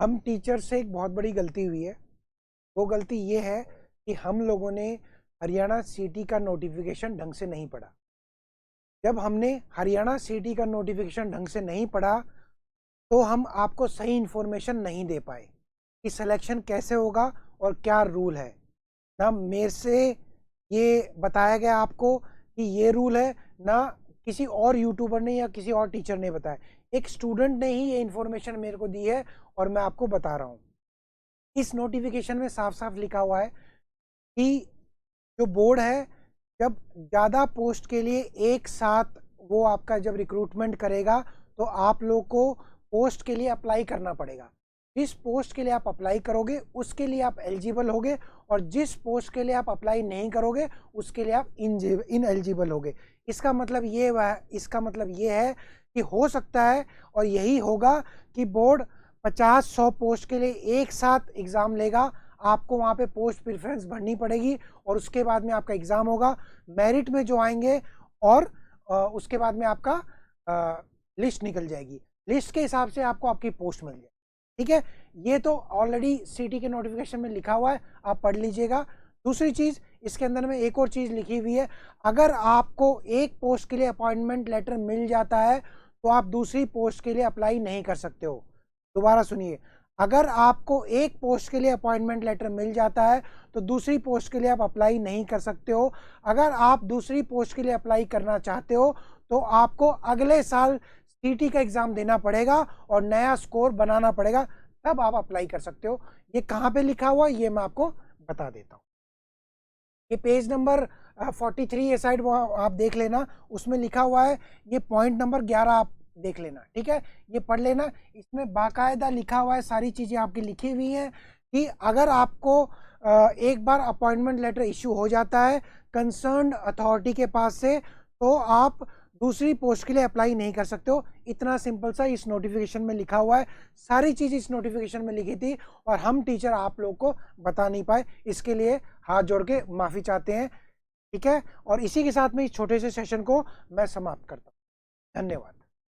हम टीचर से एक बहुत बड़ी गलती हुई है। वो गलती ये है कि हम लोगों ने हरियाणा सीटी का नोटिफिकेशन ढंग से नहीं पढ़ा। जब हमने हरियाणा सीटी का नोटिफिकेशन ढंग से नहीं पढ़ा तो हम आपको सही इन्फॉर्मेशन नहीं दे पाए कि सिलेक्शन कैसे होगा और क्या रूल है। ना मेरे से ये बताया गया आपको कि ये रूल है, ना किसी और यूट्यूबर ने या किसी और टीचर ने बताया। एक स्टूडेंट ने ही ये इन्फॉर्मेशन मेरे को दी है और मैं आपको बता रहा हूँ। इस नोटिफिकेशन में साफ साफ लिखा हुआ है कि जो बोर्ड है, जब ज़्यादा पोस्ट के लिए एक साथ वो आपका जब रिक्रूटमेंट करेगा तो आप लोग को पोस्ट के लिए अप्लाई करना पड़ेगा। जिस पोस्ट के लिए आप अप्लाई करोगे उसके लिए आप एलिजिबल होगे, और जिस पोस्ट के लिए आप अप्लाई नहीं करोगे उसके लिए आप इन एलिजिबल होगे। इसका मतलब ये है कि हो सकता है और यही होगा कि बोर्ड 50-100 पोस्ट के लिए एक साथ एग्ज़ाम लेगा। आपको वहाँ पे पोस्ट प्रेफरेंस भरनी पड़ेगी और उसके बाद में आपका एग्ज़ाम होगा, मेरिट में जो आएंगे, और उसके बाद में आपका लिस्ट निकल जाएगी। लिस्ट के हिसाब से आपको आपकी पोस्ट मिल जाएगी। ठीक है, ये तो ऑलरेडी सीटी के नोटिफिकेशन में लिखा हुआ है, आप पढ़ लीजिएगा। दूसरी चीज़, इसके अंदर में एक और चीज़ लिखी हुई है, अगर आपको एक पोस्ट के लिए अपॉइंटमेंट लेटर मिल जाता है तो आप दूसरी पोस्ट के लिए अप्लाई नहीं कर सकते हो। दोबारा सुनिए, अगर आपको एक पोस्ट के लिए अपॉइंटमेंट लेटर मिल जाता है तो दूसरी पोस्ट के लिए आप अप्लाई नहीं कर सकते हो। अगर आप दूसरी पोस्ट के लिए अप्लाई करना चाहते हो तो आपको अगले साल सीटी का एग्ज़ाम देना पड़ेगा और नया स्कोर बनाना पड़ेगा, तब आप अप्लाई कर सकते हो। ये कहाँ पे लिखा हुआ है ये मैं आपको बता देता हूँ। ये पेज नंबर 43 ये साइड वो आप देख लेना, उसमें लिखा हुआ है। ये पॉइंट नंबर 11 आप देख लेना, ठीक है, ये पढ़ लेना। इसमें बाकायदा लिखा हुआ है, सारी चीज़ें आपकी लिखी हुई हैं कि अगर आपको एक बार अपॉइंटमेंट लेटर इश्यू हो जाता है कंसर्न्ड अथॉरिटी के पास से, तो आप दूसरी पोस्ट के लिए अप्लाई नहीं कर सकते हो। इतना सिंपल सा इस नोटिफिकेशन में लिखा हुआ है। सारी चीज़ इस नोटिफिकेशन में लिखी थी और हम टीचर आप लोग को बता नहीं पाए, इसके लिए हाथ जोड़ के माफ़ी चाहते हैं। ठीक है, और इसी के साथ में इस छोटे से सेशन को मैं समाप्त करता हूँ। धन्यवाद।